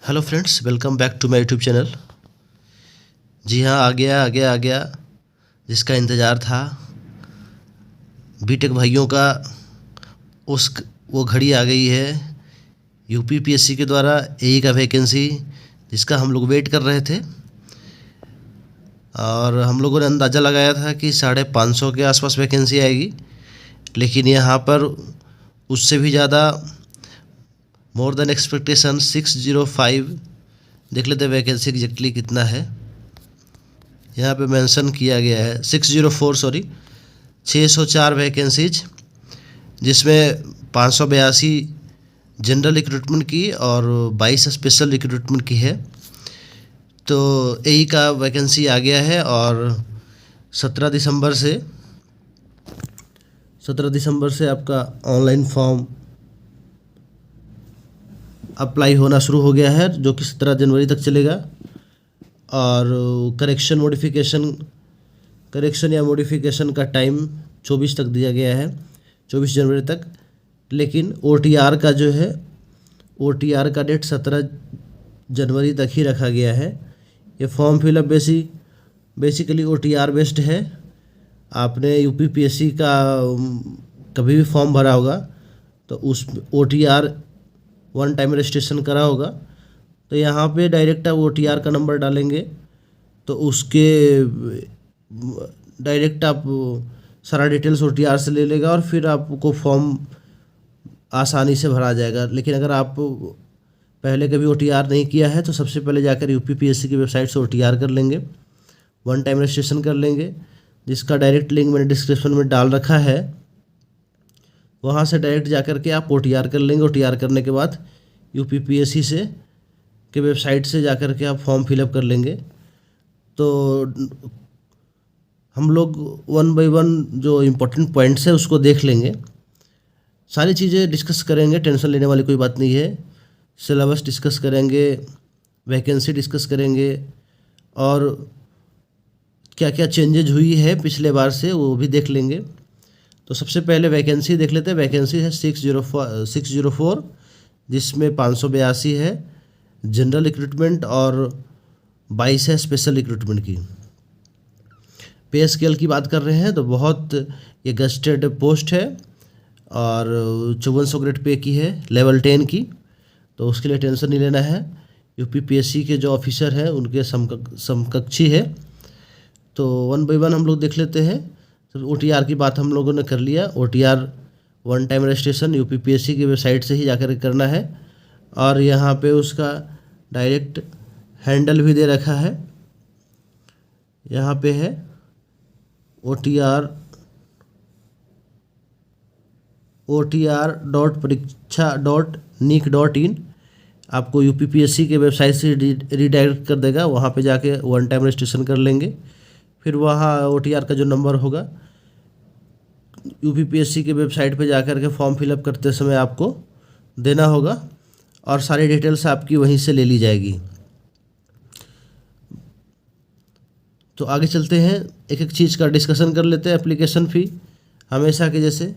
Hello friends, welcome back to my YouTube channel. जी हाँ, आ गया जिसका इंतज़ार था। बीटेक भाइयों का उस वो घड़ी आ गई है। यूपी पीएससी के द्वारा एई का वैकेंसी जिसका हम लोग वेट कर रहे थे, और हम लोगों ने अंदाज़ा लगाया था कि 550 के आसपास वैकेंसी आएगी, लेकिन यहाँ पर उससे भी ज़्यादा, मोर देन एक्सपेक्टेशन 605। देख लेते हैं वैकेंसी एग्जैक्टली कितना है। यहाँ पे मेंशन किया गया है 604, सॉरी 604 वैकेंसीज, जिसमें 582 जनरल रिक्रूटमेंट की और 22 स्पेशल रिक्रूटमेंट की है। तो एई का वैकेंसी आ गया है, और 17 दिसंबर से आपका ऑनलाइन फॉर्म अप्लाई होना शुरू हो गया है, जो कि 17 जनवरी तक चलेगा। और करेक्शन या मॉडिफिकेशन का टाइम 24 तक दिया गया है, 24 जनवरी तक। लेकिन ओटीआर का जो है, ओटीआर का डेट 17 जनवरी तक ही रखा गया है। ये form fill up basically OTR based है। आपने यूपीपीएससी का कभी भी फॉर्म भरा होगा तो उस ओटीआर वन टाइम रजिस्ट्रेशन करा होगा, तो यहाँ पे डायरेक्ट आप ओटीआर का नंबर डालेंगे तो उसके डायरेक्ट आप सारा डिटेल्स ओटीआर से ले लेगा, और फिर आपको फॉर्म आसानी से भरा जाएगा। लेकिन अगर आप पहले कभी ओटीआर नहीं किया है तो सबसे पहले जाकर यूपीपीएससी की वेबसाइट से ओटीआर कर लेंगे, वन टाइम रजिस्ट्रेशन कर लेंगे, जिसका डायरेक्ट लिंक मैंने डिस्क्रिप्शन में डाल रखा है। वहाँ से डायरेक्ट जाकर के आप ओटीआर कर लेंगे। ओटीआर करने के बाद यूपीपीएससी के वेबसाइट से जाकर के आप फॉर्म फिलअप कर लेंगे। तो हम लोग वन बाय वन जो इम्पोर्टेंट पॉइंट्स है उसको देख लेंगे, सारी चीज़ें डिस्कस करेंगे, टेंशन लेने वाली कोई बात नहीं है। सिलेबस डिस्कस करेंगे, वैकेंसी डिस्कस करेंगे, और क्या क्या चेंजेज हुई है पिछले बार से वो भी देख लेंगे। तो सबसे पहले वैकेंसी देख लेते हैं। वैकेंसी है 604, जिसमें 582 है जनरल रिक्रूटमेंट और 22 है स्पेशल रिक्रूटमेंट की। पे स्केल की बात कर रहे हैं तो बहुत ये गस्टेड पोस्ट है, और 5400 ग्रेड पे की है, लेवल 10 की, तो उसके लिए टेंशन नहीं लेना है। यूपीपीएससी के जो ऑफिसर हैं उनके समकक्षी है। तो वन बाय वन हम लोग देख लेते हैं। तो ओटीआर की बात हम लोगों ने कर लिया। OTR one time registration UPPSC की वेबसाइट से ही जाकर करना है, और यहाँ पे उसका डायरेक्ट हैंडल भी दे रखा है। यहाँ पे है otr.pariksha.nic.in। आपको यूपीपीएससी के वेबसाइट से रीडायरेक्ट कर देगा। वहाँ पे जाके वन टाइम रजिस्ट्रेशन कर लेंगे। फिर वहाँ ओटीआर का जो नंबर होगा, यूपीपीएससी के वेबसाइट पे जाकर के फॉर्म फिलअप करते समय आपको देना होगा, और सारी डिटेल्स आपकी वहीं से ले ली जाएगी। तो आगे चलते हैं, एक एक चीज़ का डिस्कशन कर लेते हैं। एप्लीकेशन फ़ी हमेशा के जैसे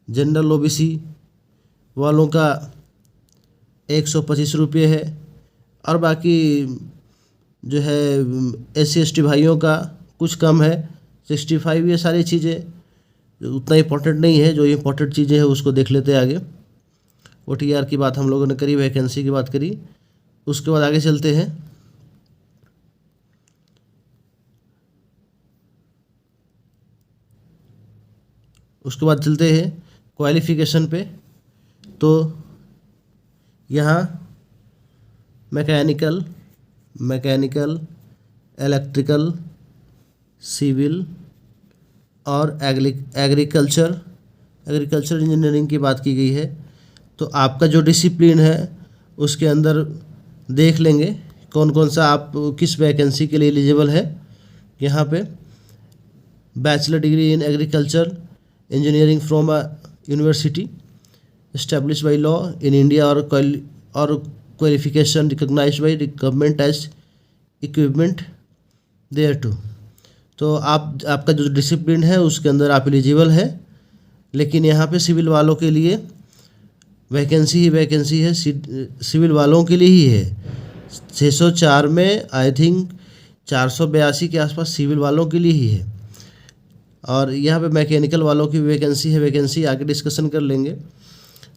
जनरल ओबीसी वालों का 125 रुपये है, और बाकी जो है SC/ST भाइयों का कुछ कम है 65। ये सारी चीज़ें उतना इम्पोर्टेंट नहीं है। जो इम्पोर्टेंट चीज़ें हैं उसको देख लेते हैं आगे। ओटीआर की बात हम लोगों ने करी, वैकेंसी की बात करी, उसके बाद आगे चलते हैं। उसके बाद चलते हैं क्वालिफ़िकेशन पे। तो यहाँ मैकेनिकल, इलेक्ट्रिकल, सिविल और एग्रीकल्चर इंजीनियरिंग की बात की गई है। तो आपका जो डिसिप्लिन है उसके अंदर देख लेंगे कौन कौन सा आप किस वैकेंसी के लिए एलिजिबल है। यहाँ पे bachelor degree in agriculture engineering from a university established by law in India or qualification recognized by the government as equivalent thereto। तो आपका जो डिसिप्लिन है उसके अंदर आप एलिजिबल है। लेकिन यहाँ पे सिविल वालों के लिए वैकेंसी है, सिविल वालों के लिए ही है। 604 में आई थिंक 482 के आसपास सिविल वालों के लिए ही है, और यहाँ पे मैकेनिकल वालों की वैकेंसी है। वैकेंसी आगे डिस्कशन कर लेंगे,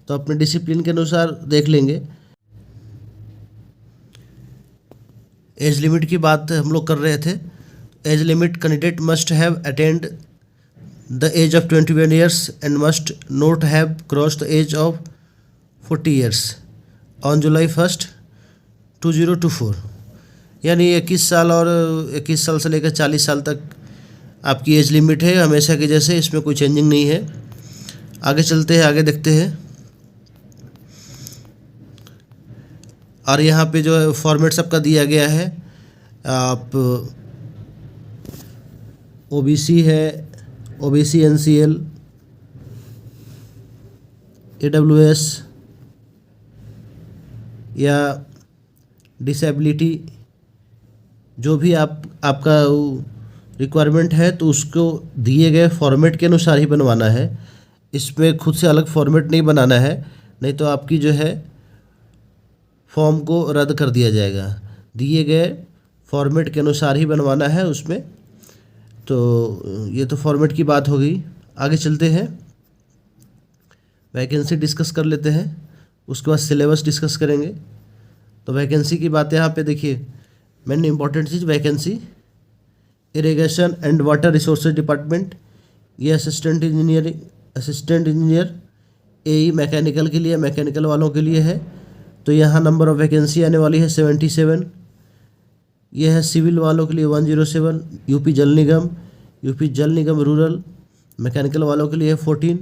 तो अपने डिसिप्लिन के अनुसार देख लेंगे। एज लिमिट की बात हम लोग कर रहे थे। Age limit, candidate must have attend the age of 21 years and must not have cross the age of 40 years on July 1, 2024। यानी 21 साल और 21 साल से लेकर 40 साल तक आपकी एज लिमिट है, हमेशा की जैसे, इसमें कोई चेंजिंग नहीं है। आगे चलते हैं, आगे देखते हैं। और यहाँ पे जो है फॉर्मेट सबका दिया गया है। आप ओबीसी है, ओबीसी एनसीएल, ईडब्ल्यूएस या डिसेबिलिटी, जो भी आपका रिक्वायरमेंट है, तो उसको दिए गए फॉर्मेट के अनुसार ही बनवाना है। इसमें खुद से अलग फॉर्मेट नहीं बनाना है, नहीं तो आपकी जो है फॉर्म को रद्द कर दिया जाएगा। दिए गए फॉर्मेट के अनुसार ही बनवाना है उसमें। तो ये तो फॉर्मेट की बात हो गई। आगे चलते हैं, वैकेंसी डिस्कस कर लेते हैं, उसके बाद सिलेबस डिस्कस करेंगे। तो वैकेंसी की बात यहाँ पे देखिए, main important cheese vacancy, irrigation and water resources department, ये असिस्टेंट इंजीनियर एई मैकेनिकल के लिए, मैकेनिकल वालों के लिए है। तो यहाँ नंबर ऑफ वैकेंसी आने वाली है 77। यह है सिविल वालों के लिए 107। यूपी जल निगम रूरल मैकेनिकल वालों के लिए है 14।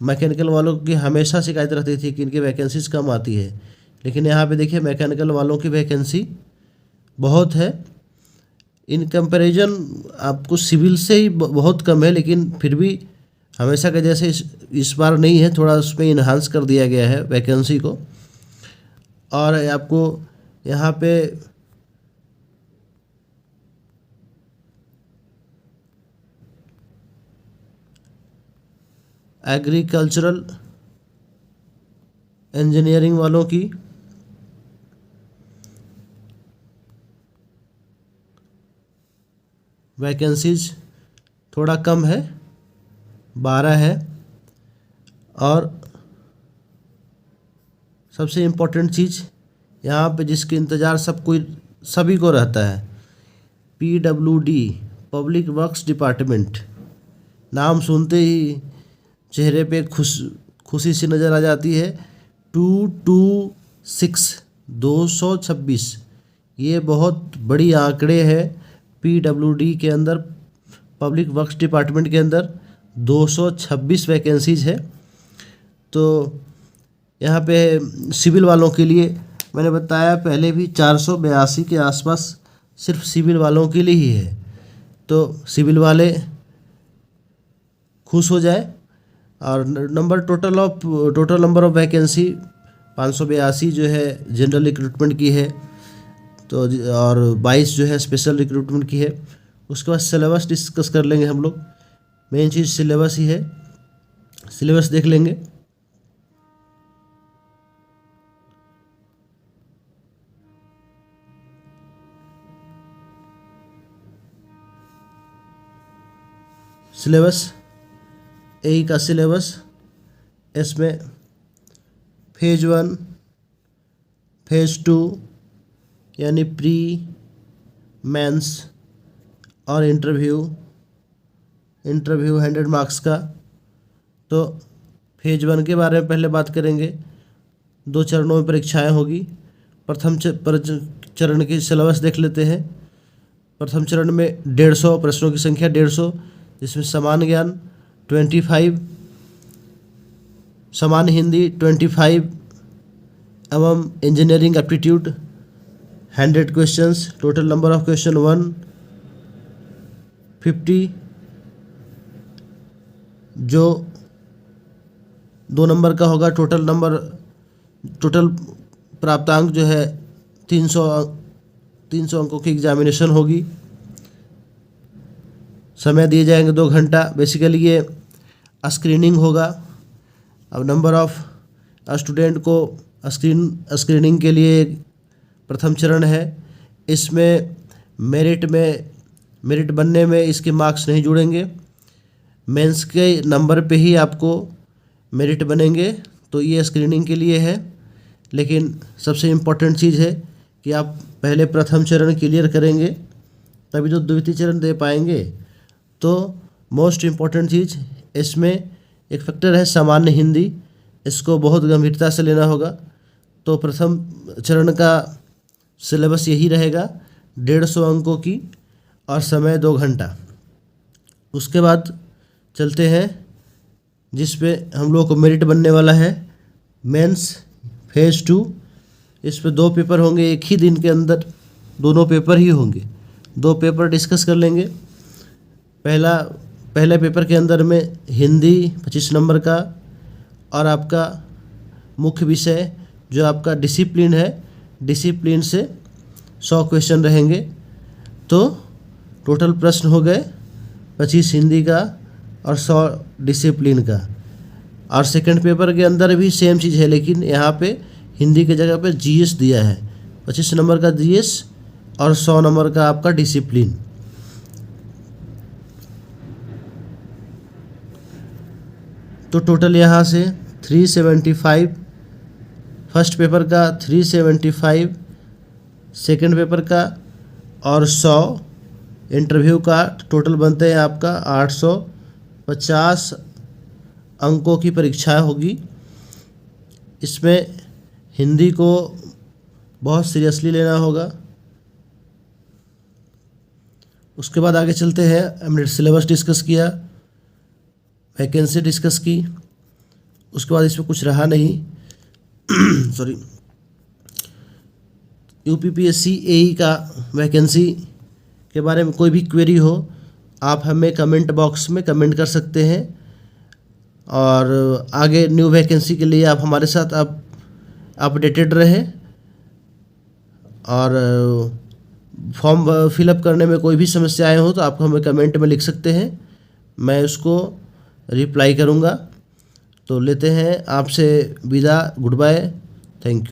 मैकेनिकल वालों की हमेशा शिकायत रहती थी कि इनकी वैकेंसीज कम आती है, लेकिन यहाँ पे देखिए मैकेनिकल वालों की वैकेंसी बहुत है। इन कंपैरिजन आपको सिविल से ही बहुत कम है, लेकिन फिर भी हमेशा के जैसे इस बार नहीं है, थोड़ा उसमें इन्हांस कर दिया गया है वैकेंसी को। और आपको यहाँ पे एग्रीकल्चरल इंजीनियरिंग वालों की वैकेंसीज थोड़ा कम है, 12 है। और सबसे इम्पोर्टेंट चीज़ यहाँ पे जिसके इंतज़ार सभी को रहता है, PWD पब्लिक वर्क्स डिपार्टमेंट। नाम सुनते ही चेहरे पे खुशी सी नज़र आ जाती है। 226 ये बहुत बड़ी आंकड़े है। PWD के अंदर, पब्लिक वर्क्स डिपार्टमेंट के अंदर 226 वैकेंसीज है। तो यहाँ पे सिविल वालों के लिए मैंने बताया पहले भी 482 के आसपास सिर्फ सिविल वालों के लिए ही है। तो सिविल वाले खुश हो जाए। और टोटल नंबर ऑफ वैकेंसी 582 जो है जनरल रिक्रूटमेंट की है, तो और 22 जो है स्पेशल रिक्रूटमेंट की है। उसके बाद सिलेबस डिस्कस कर लेंगे हम लोग। मेन चीज़ सिलेबस ही है, सिलेबस देख लेंगे। सिलेबस, एई का सिलेबस, इसमें फेज 1, फेज 2 यानी प्री, मेंस और इंटरव्यू 100 मार्क्स का। तो फेज 1 के बारे में पहले बात करेंगे। 2 चरणों में परीक्षाएं होगी। प्रथम चरण की सिलेबस देख लेते हैं। प्रथम चरण में 150 प्रश्नों की संख्या 150, जिसमें समान ज्ञान 25, समान हिंदी 25 एवं engineering aptitude 100 questions. Total number of question 150। जो 2 नंबर का होगा, टोटल प्राप्तांक जो है 300 अंकों की एग्जामिनेशन होगी। समय दिए जाएंगे 2 घंटा। बेसिकली ये स्क्रीनिंग होगा। अब नंबर ऑफ स्टूडेंट को स्क्रीनिंग के लिए प्रथम चरण है। इसमें मेरिट बनने में इसके मार्क्स नहीं जुड़ेंगे, मेंस के नंबर पे ही आपको मेरिट बनेंगे। तो ये स्क्रीनिंग के लिए है, लेकिन सबसे इम्पोर्टेंट चीज़ है कि आप पहले प्रथम चरण क्लियर करेंगे तभी तो द्वितीय चरण दे पाएंगे। तो मोस्ट इम्पॉर्टेंट चीज़ इसमें एक फैक्टर है सामान्य हिंदी, इसको बहुत गंभीरता से लेना होगा। तो प्रथम चरण का सिलेबस यही रहेगा, 150 अंकों की और समय 2 घंटा। उसके बाद चलते हैं जिस पे हम लोग को मेरिट बनने वाला है, मेंस फेज़ 2। इस पे 2 पेपर होंगे, एक ही दिन के अंदर दोनों पेपर ही होंगे। 2 पेपर डिस्कस कर लेंगे। पहले पेपर के अंदर में हिंदी 25 नंबर का और आपका मुख्य विषय जो आपका डिसिप्लिन है, डिसिप्लिन से 100 क्वेश्चन रहेंगे। तो टोटल प्रश्न हो गए 25 हिंदी का और 100 डिसिप्लिन का। और सेकंड पेपर के अंदर भी सेम चीज़ है, लेकिन यहाँ पे हिंदी के जगह पे जीएस दिया है, 25 नंबर का जीएस और 100 नंबर का आपका डिसिप्लिन। तो टोटल यहाँ से 375 फर्स्ट पेपर का, 375 सेकंड पेपर का और 100 इंटरव्यू का, टोटल बनते हैं आपका 850 अंकों की परीक्षा होगी। इसमें हिंदी को बहुत सीरियसली लेना होगा। उसके बाद आगे चलते हैं, हमने सिलेबस डिस्कस किया, वैकेंसी डिस्कस की। उसके बाद इसमें कुछ रहा नहीं सॉरी, यूपीपीएससी एई का वैकेंसी के बारे में कोई भी क्वेरी हो आप हमें कमेंट बॉक्स में कमेंट कर सकते हैं। और आगे न्यू वैकेंसी के लिए आप हमारे साथ आप अपडेटेड रहें। और फॉर्म फिलअप करने में कोई भी समस्याएं हो तो आप हमें कमेंट में लिख सकते हैं, मैं उसको रिप्लाई करूंगा। तो लेते हैं आपसे विदा, गुड बाय, थैंक यू।